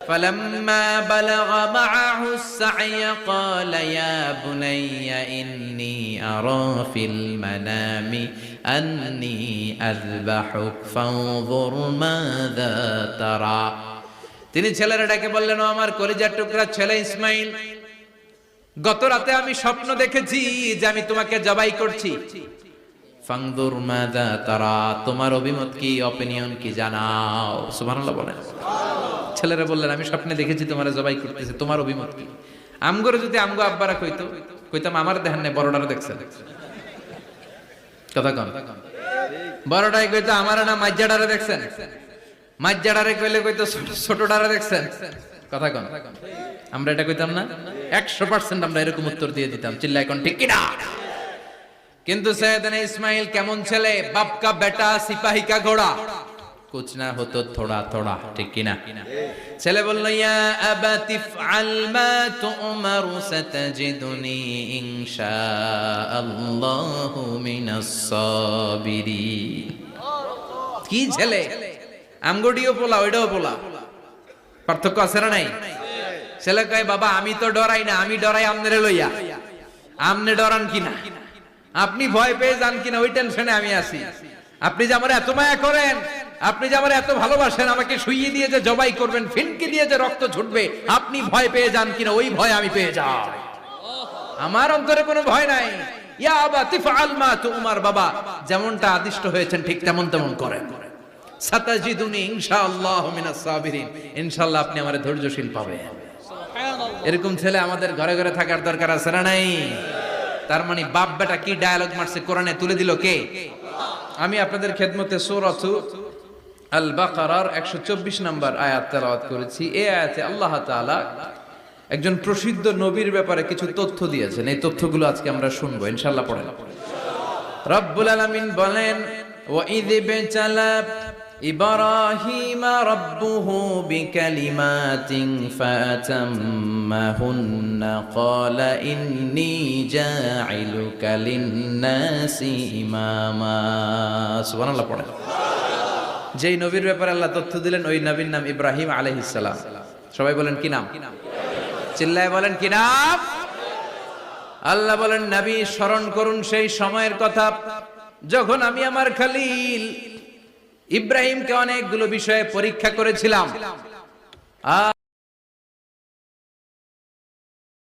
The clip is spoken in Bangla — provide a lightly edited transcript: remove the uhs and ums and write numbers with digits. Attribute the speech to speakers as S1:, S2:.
S1: فلما بلغ معه السعي قال يا بني إني أرى في المنام أني أذبحك فانظر ماذا ترى তিনি ছেলেরা ডেকে বললেন, ও আমার কলিজার টুকরা ছেলে ইসমাইল, গত রাতে আমি স্বপ্ন দেখেছি যে আমি তোমাকে জবাই করছি। ফাংদুর মাযা তারা, তোমার অভিমত কি, অপিনিয়ন কি জানাও। সুবহানাল্লাহ বলেন। ছেলেরা বললেন, আমি স্বপ্নে দেখেছি তোমারে জবাই করতেছে, তোমার অভিমত কি? আমগরে যদি আমগো আব্বারা কইতাম আমার দেখেন না, বড়টারে দেখছেন। কথা কন, বড়টাই কইতো আমার না মাজ্জাডারে দেখছেন, মাজ্জাডারে কইলে কইতো ছোটটারে দেখছেন। কথা কন, আমরা এটা কইতাম না? 100% আমরা এরকম উত্তর দিয়ে দিতাম, চিল্লায় কোন ঠিক কিনা? কিন্তু সৈয়দনা ইসমাইল কেমন ছেলে, বাপ কা বেটা সিপাহি কা ঘোড়া, কুছ না হতো থোড়া থোড়া, ঠিক কিনা? ছেলে বলল, ইয়া আবাতি ফআল মা তু'মারু সাতাজিদুনি ইনশাআল্লাহু মিনাস সাবিরিন। কি ছেলে, আমগডিও পোলা ওইটাও পোলা, পার্থক্য আছে না নাই? ছেলে কয়, বাবা আমি তো ডরাই না, আমি ডরাই আমনেরে লইয়া। আমনে ডরান কিনা, আপনি ভয় পেয়ে যান কিনা ওই টেনশনে আমি আছি। আপনি যে আমার এত মায়া করেন, আপনি যে আমার এত ভালোবাসেন, আমাকে শুইয়ে দিয়ে যে জবাই করবেন, ফিনকি দিয়ে যে রক্ত ছুটবে, আপনি ভয় পেয়ে যান কিনা ওই ভয় আমি পেয়ে যাই। আমার অন্তরে কোনো ভয় নাই। ইয়া আবাতি ফাআল মা তু'মার, বাবা যেমনটা আদিষ্ট হয়েছেন ঠিক তেমন তেমন করেন। সাতাজিদুনি ইনশাআল্লাহু মিনাস সাবিরিন, ইনশাআল্লাহ আপনি আমারে ধৈর্যশীল পাবেন। এরকম ছেলে আমাদের ঘরে ঘরে থাকার দরকার আছে না নাই? তার মানে বাপ বেটা কি ডায়ালগ মারছে কোরআনে তুলে দিল কে? আমি আপনাদের খেদমতে সূরাত আল বাকারার 124 নম্বর আয়াত তেলাওয়াত করেছি। এই আয়াতে আল্লাহ তাআলা একজন প্রসিদ্ধ নবীর ব্যাপারে কিছু তথ্য দিয়েছেন। এই তথ্যগুলো আজকে আমরা শুনবো ইনশাআল্লাহ। পড়েন। রব্বুল আলামিন বলেন, ওয়া ইয বিতালা ইব্রাহিমা রাব্বুহু বিকালিমাতিন ফাতাম্মাহুন্না ক্বালা ইন্নী জাইলুকা লিন-নাসি ইমামা। সুবহানাল্লাহ পড়েন। যেই নবীর ব্যাপারে আল্লাহ তথ্য দিলেন ওই নবীর নাম ইব্রাহিম আলাইহিস সালাম। সবাই বলেন কি নাম? চিল্লায় বলেন কি নাম? আল্লাহ বলেন, নবী স্মরণ করুন সেই সময়ের কথা যখন আমি আমার খলিল ইব্রাহিমকে অনেকগুলো বিষয়ে পরীক্ষা করেছিলাম।